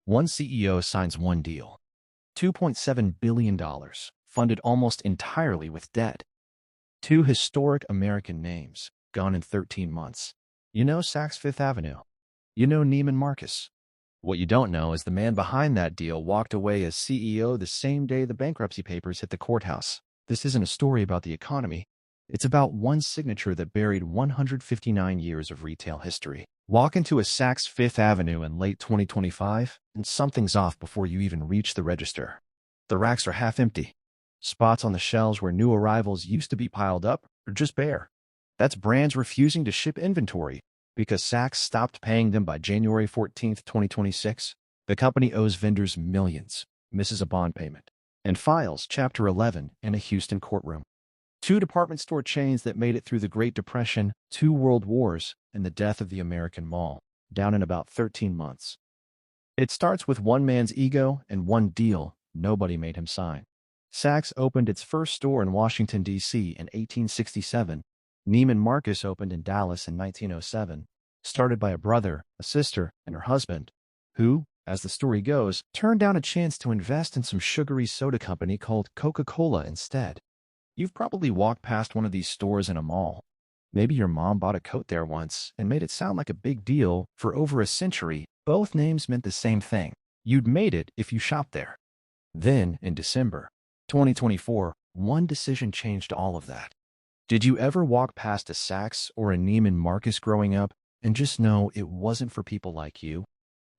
One CEO signs one deal. $2.7 billion, funded almost entirely with debt. Two historic American names, gone in 13 months. You know Saks Fifth Avenue. You know Neiman Marcus. What you don't know is the man behind that deal walked away as CEO the same day the bankruptcy papers hit the courthouse. This isn't a story about the economy. It's about one signature that buried 159 years of retail history. Walk into a Saks Fifth Avenue in late 2025, and something's off before you even reach the register. The racks are half empty. Spots on the shelves where new arrivals used to be piled up are just bare. That's brands refusing to ship inventory because Saks stopped paying them by January 14, 2026. The company owes vendors millions, misses a bond payment, and files Chapter 11 in a Houston courtroom. Two department store chains that made it through the Great Depression, two world wars, and the death of the American mall, down in about 13 months. It starts with one man's ego and one deal nobody made him sign. Saks opened its first store in Washington, D.C. in 1867. Neiman Marcus opened in Dallas in 1907, started by a brother, a sister, and her husband, who, as the story goes, turned down a chance to invest in some sugary soda company called Coca-Cola instead. You've probably walked past one of these stores in a mall. Maybe your mom bought a coat there once and made it sound like a big deal. For over a century, both names meant the same thing. You'd made it if you shopped there. Then, in December 2024, one decision changed all of that. Did you ever walk past a Saks or a Neiman Marcus growing up and just know it wasn't for people like you?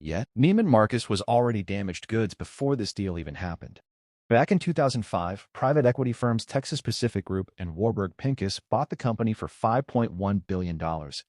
Yet, Neiman Marcus was already damaged goods before this deal even happened. Back in 2005, private equity firms Texas Pacific Group and Warburg Pincus bought the company for $5.1 billion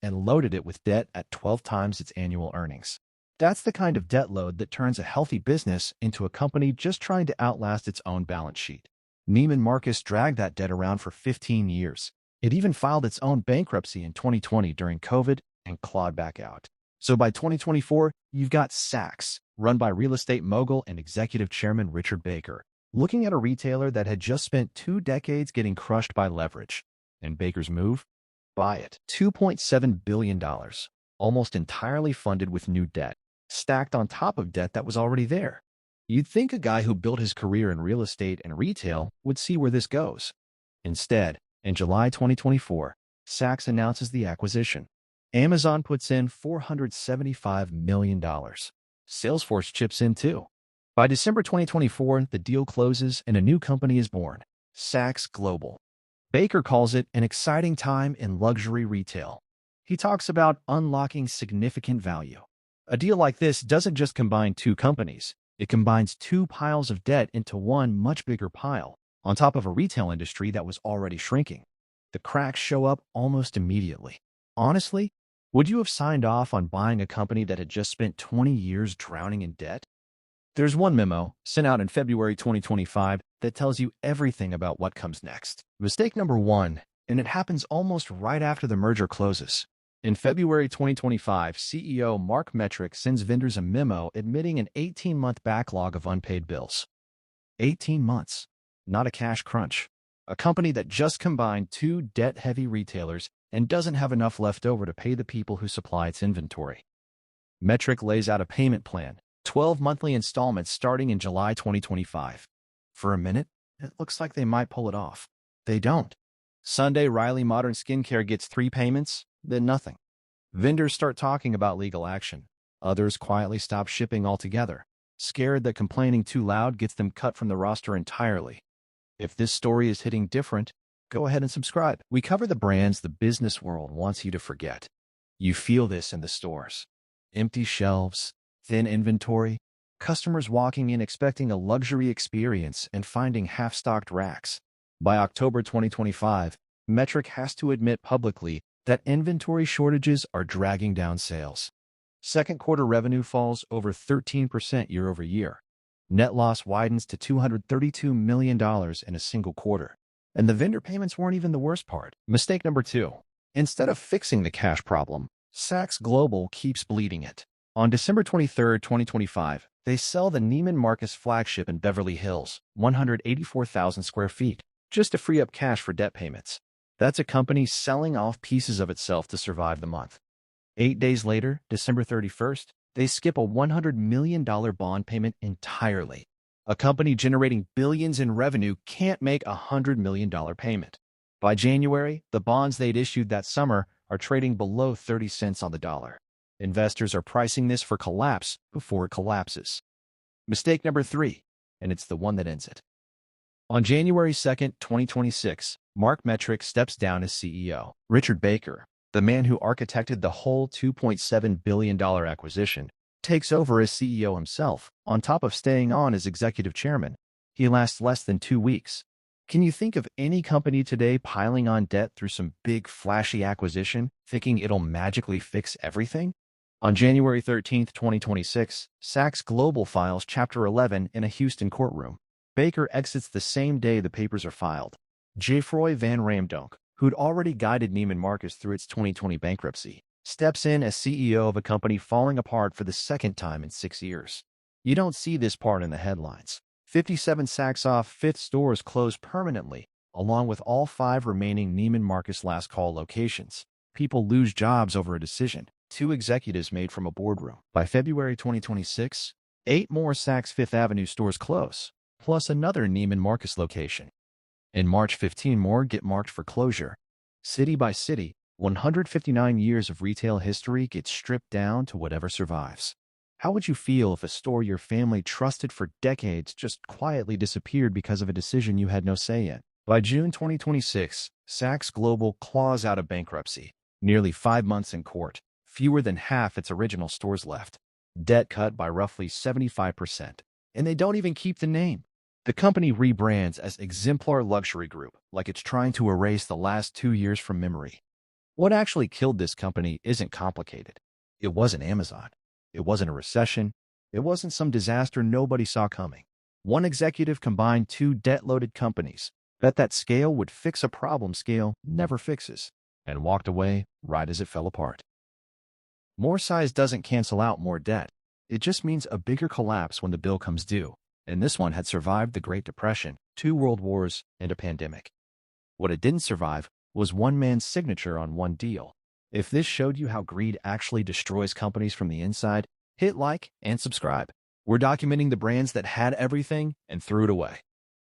and loaded it with debt at 12 times its annual earnings. That's the kind of debt load that turns a healthy business into a company just trying to outlast its own balance sheet. Neiman Marcus dragged that debt around for 15 years. It even filed its own bankruptcy in 2020 during COVID and clawed back out. So by 2024, you've got Saks, run by real estate mogul and executive chairman Richard Baker, looking at a retailer that had just spent 2 decades getting crushed by leverage. And Baker's move? Buy it. $2.7 billion, almost entirely funded with new debt, stacked on top of debt that was already there. You'd think a guy who built his career in real estate and retail would see where this goes. Instead, in July 2024, Saks announces the acquisition. Amazon puts in $475 million. Salesforce chips in too. By December 2024, the deal closes and a new company is born, Saks Global. Baker calls it an exciting time in luxury retail. He talks about unlocking significant value. A deal like this doesn't just combine two companies. It combines two piles of debt into one much bigger pile, on top of a retail industry that was already shrinking. The cracks show up almost immediately. Honestly, would you have signed off on buying a company that had just spent 20 years drowning in debt? There's one memo, sent out in February 2025, that tells you everything about what comes next. Mistake number 1, and it happens almost right after the merger closes. In February 2025, CEO Mark Metrick sends vendors a memo admitting an 18-month backlog of unpaid bills. 18 months. Not a cash crunch. A company that just combined two debt-heavy retailers and doesn't have enough left over to pay the people who supply its inventory. Metrick lays out a payment plan, 12 monthly installments starting in July 2025. For a minute, it looks like they might pull it off. They don't. Sunday, Riley Modern Skincare gets 3 payments, then nothing. Vendors start talking about legal action. Others quietly stop shipping altogether, scared that complaining too loud gets them cut from the roster entirely. If this story is hitting different, go ahead and subscribe. We cover the brands the business world wants you to forget. You feel this in the stores. Empty shelves, thin inventory, customers walking in expecting a luxury experience and finding half-stocked racks. By October 2025, Metrick has to admit publicly that inventory shortages are dragging down sales. Second quarter revenue falls over 13% year over year. Net loss widens to $232 million in a single quarter. And the vendor payments weren't even the worst part. Mistake number 2. Instead of fixing the cash problem, Saks Global keeps bleeding it. On December 23, 2025, they sell the Neiman Marcus flagship in Beverly Hills, 184,000 square feet, just to free up cash for debt payments. That's a company selling off pieces of itself to survive the month. 8 days later, December 31st, They skip a $100 million bond payment entirely. A company generating billions in revenue can't make a $100 million payment. By January, the bonds they'd issued that summer are trading below 30 cents on the dollar. Investors are pricing this for collapse before it collapses. Mistake number 3, and it's the one that ends it. On January 2nd, 2026, Mark Metrick steps down as CEO. Richard Baker, the man who architected the whole $2.7 billion acquisition, takes over as CEO himself, on top of staying on as executive chairman. He lasts less than 2 weeks. Can you think of any company today piling on debt through some big flashy acquisition, thinking it'll magically fix everything? On January 13th, 2026, Saks Global files Chapter 11 in a Houston courtroom. Baker exits the same day the papers are filed. Geoffroy Van Ramdonk, who'd already guided Neiman Marcus through its 2020 bankruptcy, steps in as CEO of a company falling apart for the second time in 6 years. You don't see this part in the headlines. 57 Saks Off Fifth stores close permanently, along with all 5 remaining Neiman Marcus last call locations. People lose jobs over a decision 2 executives made from a boardroom. By February 2026, 8 more Saks Fifth Avenue stores close, plus another Neiman Marcus location. In March, 15 more get marked for closure. City by city, 159 years of retail history gets stripped down to whatever survives. How would you feel if a store your family trusted for decades just quietly disappeared because of a decision you had no say in? By June 2026, Saks Global claws out of bankruptcy. Nearly 5 months in court, fewer than half its original stores left. Debt cut by roughly 75%. And they don't even keep the name. The company rebrands as Exemplar Luxury Group, like it's trying to erase the last 2 years from memory. What actually killed this company isn't complicated. It wasn't Amazon. It wasn't a recession. It wasn't some disaster nobody saw coming. One executive combined 2 debt-loaded companies, bet that scale would fix a problem scale never fixes, and walked away right as it fell apart. More size doesn't cancel out more debt. It just means a bigger collapse when the bill comes due. And this one had survived the Great Depression, 2 world wars, and a pandemic. What it didn't survive was one man's signature on one deal. If this showed you how greed actually destroys companies from the inside, hit like and subscribe. We're documenting the brands that had everything and threw it away.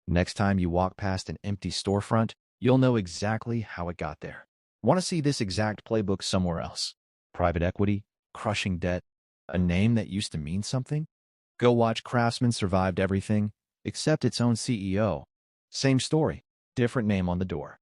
Next time you walk past an empty storefront, you'll know exactly how it got there. Want to see this exact playbook somewhere else? Private equity, crushing debt, a name that used to mean something? Go watch Craftsman Survived Everything, except its own CEO. Same story, different name on the door.